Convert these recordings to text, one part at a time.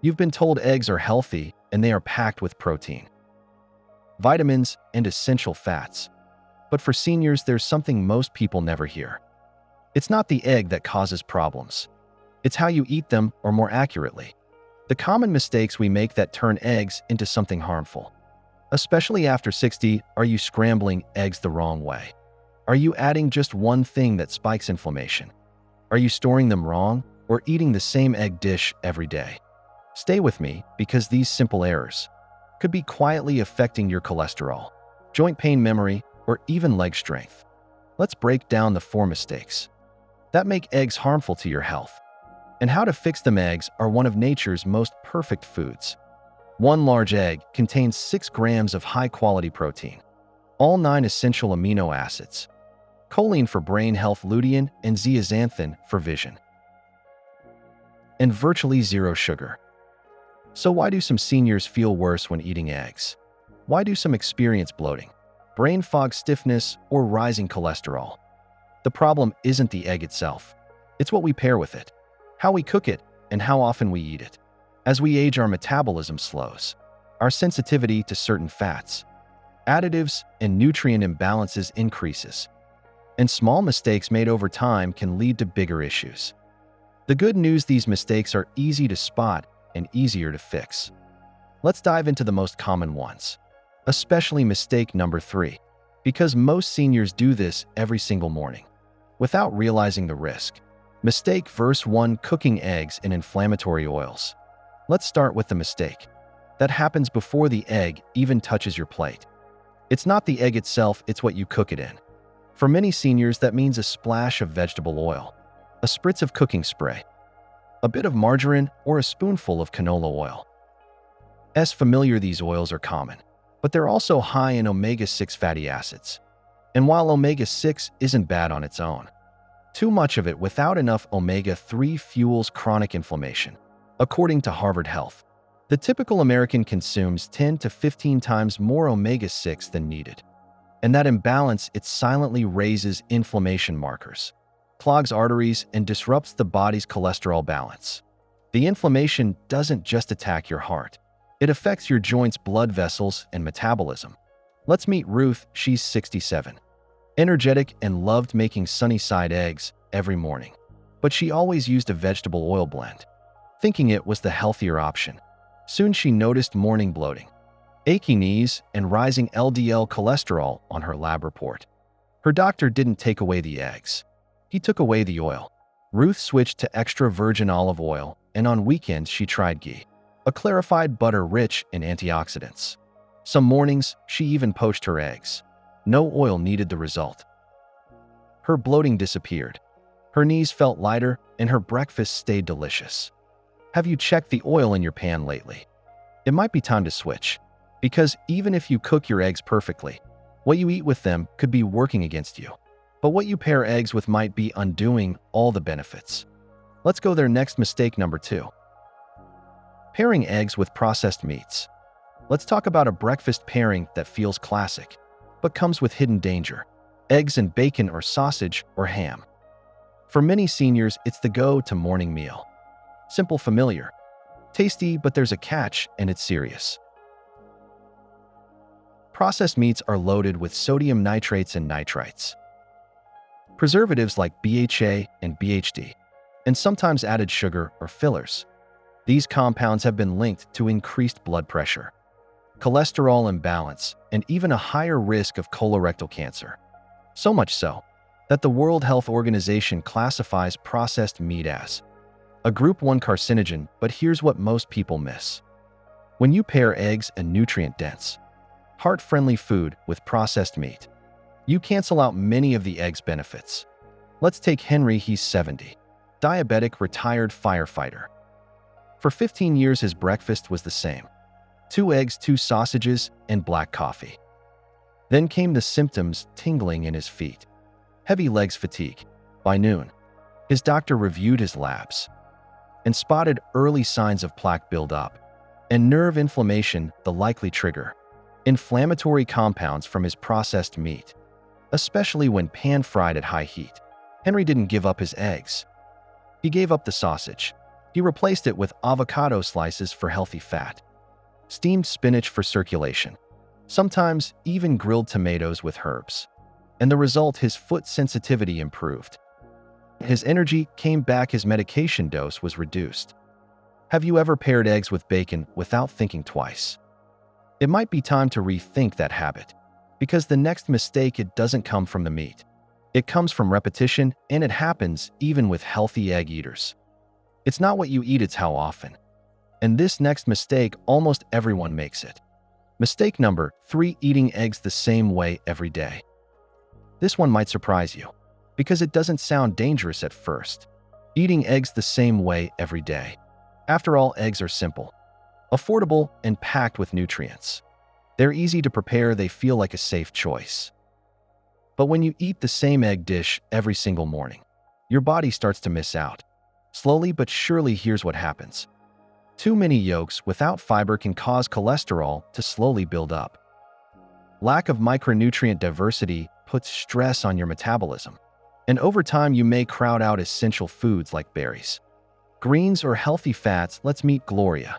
You've been told eggs are healthy and they are packed with protein, vitamins, and essential fats. But for seniors, there's something most people never hear. It's not the egg that causes problems. It's how you eat them, or more accurately, the common mistakes we make that turn eggs into something harmful. Especially after 60, are you scrambling eggs the wrong way? Are you adding just one thing that spikes inflammation? Are you storing them wrong or eating the same egg dish every day? Stay with me, because these simple errors could be quietly affecting your cholesterol, joint pain, memory, or even leg strength. Let's break down the 4 mistakes that make eggs harmful to your health and how to fix them. Eggs are one of nature's most perfect foods. One large egg contains 6 grams of high-quality protein, all 9 essential amino acids, choline for brain health, lutein and zeaxanthin for vision, and virtually 0 sugar. So why do some seniors feel worse when eating eggs? Why do some experience bloating, brain fog, stiffness, or rising cholesterol? The problem isn't the egg itself. It's what we pair with it, how we cook it, and how often we eat it. As we age, our metabolism slows. Our sensitivity to certain fats, additives, and nutrient imbalances increases. And small mistakes made over time can lead to bigger issues. The good news: these mistakes are easy to spot and easier to fix. Let's dive into the most common ones, especially mistake number 3, because most seniors do this every single morning without realizing the risk. Mistake verse 1: cooking eggs in inflammatory oils. Let's start with the mistake that happens before the egg even touches your plate. It's not the egg itself, it's what you cook it in. For many seniors, that means a splash of vegetable oil, a spritz of cooking spray, a bit of margarine, or a spoonful of canola oil. As familiar, these oils are common, but they're also high in omega-6 fatty acids. And while omega-6 isn't bad on its own, too much of it without enough omega-3 fuels chronic inflammation. According to Harvard Health, the typical American consumes 10 to 15 times more omega-6 than needed. And that imbalance, it silently raises inflammation markers, clogs arteries, and disrupts the body's cholesterol balance. The inflammation doesn't just attack your heart. It affects your joints, blood vessels, and metabolism. Let's meet Ruth. She's 67, energetic, and loved making sunny-side eggs every morning. But she always used a vegetable oil blend, thinking it was the healthier option. Soon she noticed morning bloating, achy knees, and rising LDL cholesterol on her lab report. Her doctor didn't take away the eggs. He took away the oil. Ruth switched to extra virgin olive oil, and on weekends she tried ghee, a clarified butter rich in antioxidants. Some mornings, she even poached her eggs. No oil needed. The result: her bloating disappeared, her knees felt lighter, and her breakfast stayed delicious. Have you checked the oil in your pan lately? It might be time to switch, because even if you cook your eggs perfectly, what you eat with them could be working against you. But what you pair eggs with might be undoing all the benefits. Let's go there next. Mistake number 2: pairing eggs with processed meats. Let's talk about a breakfast pairing that feels classic, but comes with hidden danger: eggs and bacon, or sausage or ham. For many seniors, it's the go-to morning meal. Simple, familiar, tasty, but there's a catch, and it's serious. Processed meats are loaded with sodium nitrates and nitrites, preservatives like BHA and BHD, and sometimes added sugar or fillers. These compounds have been linked to increased blood pressure, cholesterol imbalance, and even a higher risk of colorectal cancer. So much so that the World Health Organization classifies processed meat as a Group 1 carcinogen. But here's what most people miss: when you pair eggs and nutrient-dense, heart-friendly food with processed meat, you cancel out many of the egg's benefits. Let's take Henry. He's 70, diabetic, retired firefighter. For 15 years, his breakfast was the same: 2 eggs, 2 sausages, and black coffee. Then came the symptoms: tingling in his feet, heavy legs, fatigue. By noon, his doctor reviewed his labs and spotted early signs of plaque buildup and nerve inflammation, the likely trigger: inflammatory compounds from his processed meat, especially when pan-fried at high heat. Henry didn't give up his eggs. He gave up the sausage. He replaced it with avocado slices for healthy fat, steamed spinach for circulation, sometimes even grilled tomatoes with herbs. And the result, his foot sensitivity improved. His energy came back, his medication dose was reduced. Have you ever paired eggs with bacon without thinking twice? It might be time to rethink that habit, because the next mistake, it doesn't come from the meat. It comes from repetition, and it happens even with healthy egg eaters. It's not what you eat, it's how often. And this next mistake, almost everyone makes it. Mistake number 3, eating eggs the same way every day. This one might surprise you, because it doesn't sound dangerous at first. Eating eggs the same way every day. After all, eggs are simple, affordable, and packed with nutrients. They're easy to prepare, they feel like a safe choice. But when you eat the same egg dish every single morning, your body starts to miss out. Slowly but surely, here's what happens. Too many yolks without fiber can cause cholesterol to slowly build up. Lack of micronutrient diversity puts stress on your metabolism, and over time you may crowd out essential foods like berries, greens, or healthy fats. Let's meet Gloria.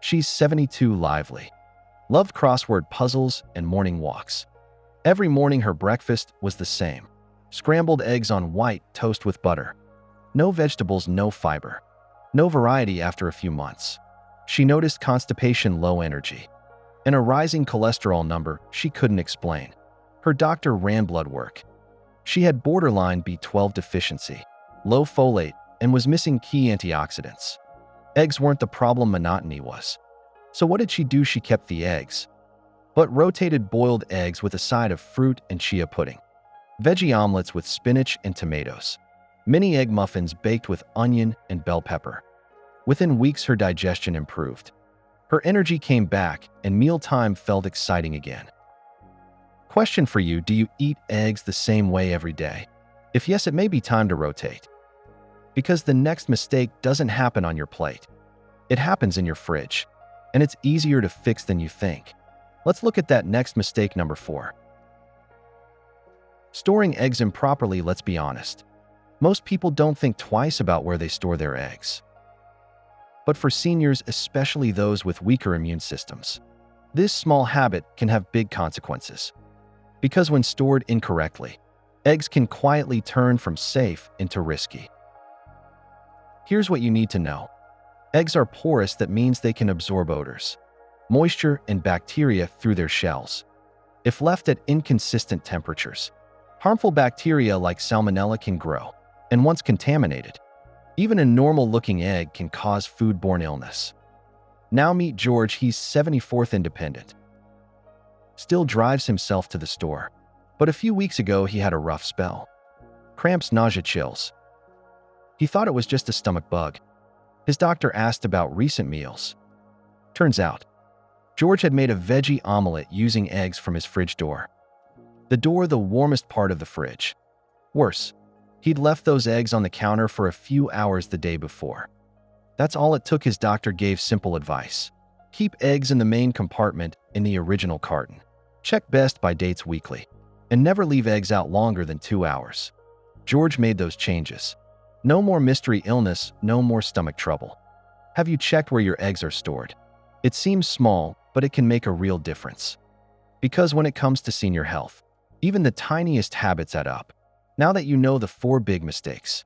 She's 72, lively, loved crossword puzzles and morning walks. Every morning her breakfast was the same: scrambled eggs on white toast with butter. No vegetables, no fiber, no variety. After a few months, she noticed constipation, low energy, and a rising cholesterol number she couldn't explain. Her doctor ran blood work. She had borderline B12 deficiency, low folate, and was missing key antioxidants. Eggs weren't the problem, monotony was. So what did she do? She kept the eggs, but rotated boiled eggs with a side of fruit and chia pudding, veggie omelets with spinach and tomatoes, mini egg muffins baked with onion and bell pepper. Within weeks, her digestion improved. Her energy came back, and mealtime felt exciting again. Question for you: do you eat eggs the same way every day? If yes, it may be time to rotate. Because the next mistake doesn't happen on your plate. It happens in your fridge, and it's easier to fix than you think. Let's look at that next mistake, number 4. Storing eggs improperly. Let's be honest. Most people don't think twice about where they store their eggs. But for seniors, especially those with weaker immune systems, this small habit can have big consequences. Because when stored incorrectly, eggs can quietly turn from safe into risky. Here's what you need to know. Eggs are porous. That means they can absorb odors, moisture, and bacteria through their shells. If left at inconsistent temperatures, harmful bacteria like salmonella can grow, and once contaminated, even a normal-looking egg can cause foodborne illness. Now meet George. He's 74th, independent. Still drives himself to the store. But a few weeks ago, he had a rough spell. Cramps, nausea, chills. He thought it was just a stomach bug. His doctor asked about recent meals. Turns out, George had made a veggie omelet using eggs from his fridge door. The warmest part of the fridge. Worse, he'd left those eggs on the counter for a few hours the day before. That's all it took. His doctor gave simple advice. Keep eggs in the main compartment in the original carton. Check best by dates weekly, and never leave eggs out longer than 2 hours. George made those changes. No more mystery illness, no more stomach trouble. Have you checked where your eggs are stored? It seems small, but it can make a real difference. Because when it comes to senior health, even the tiniest habits add up. Now that you know the 4 big mistakes,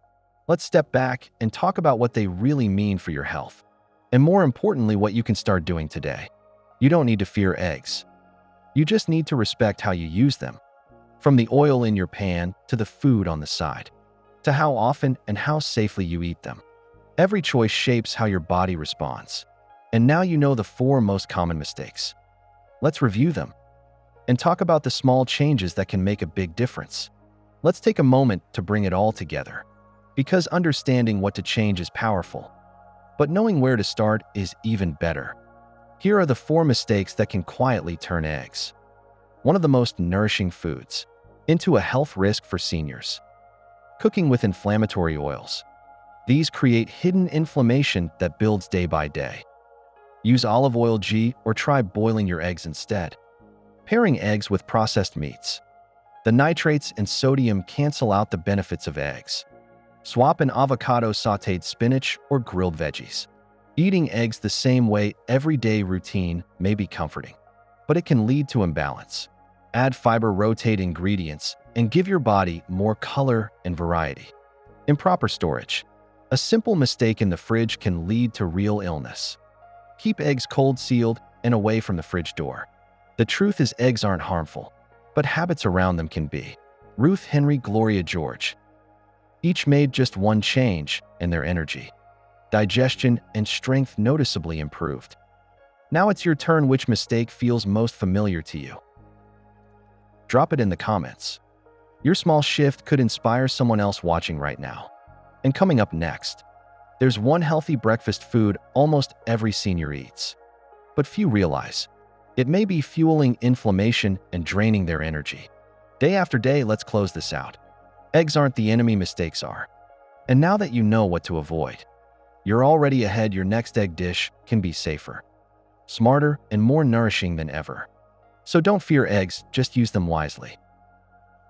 let's step back and talk about what they really mean for your health. And more importantly, what you can start doing today. You don't need to fear eggs. You just need to respect how you use them. From the oil in your pan to the food on the side, to how often and how safely you eat them. Every choice shapes how your body responds. And now you know the 4 most common mistakes. Let's review them and talk about the small changes that can make a big difference. Let's take a moment to bring it all together, because understanding what to change is powerful, but knowing where to start is even better. Here are the 4 mistakes that can quietly turn eggs, one of the most nourishing foods, into a health risk for seniors. Cooking with inflammatory oils. These create hidden inflammation that builds day by day. Use olive oil or try boiling your eggs instead. Pairing eggs with processed meats. The nitrates and sodium cancel out the benefits of eggs. Swap an avocado, sautéed spinach, or grilled veggies. Eating eggs the same way everyday routine may be comforting, but it can lead to imbalance. Add fiber, rotate ingredients, and give your body more color and variety. Improper storage. A simple mistake in the fridge can lead to real illness. Keep eggs cold, sealed, and away from the fridge door. The truth is, eggs aren't harmful, but habits around them can be. Ruth Henry, Gloria George. Each made just one change, and their energy, digestion, and strength noticeably improved. Now it's your turn. Which mistake feels most familiar to you? Drop it in the comments. Your small shift could inspire someone else watching right now. And coming up next, there's one healthy breakfast food almost every senior eats, but few realize it may be fueling inflammation and draining their energy. Day after day, let's close this out. Eggs aren't the enemy, mistakes are. And now that you know what to avoid, you're already ahead. Your next egg dish can be safer, smarter, and more nourishing than ever. So don't fear eggs, just use them wisely.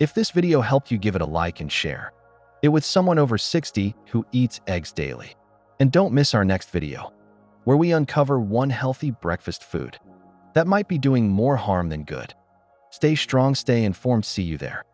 If this video helped you, give it a like and share it with someone over 60 who eats eggs daily. And don't miss our next video, where we uncover one healthy breakfast food that might be doing more harm than good. Stay strong, stay informed. See you there.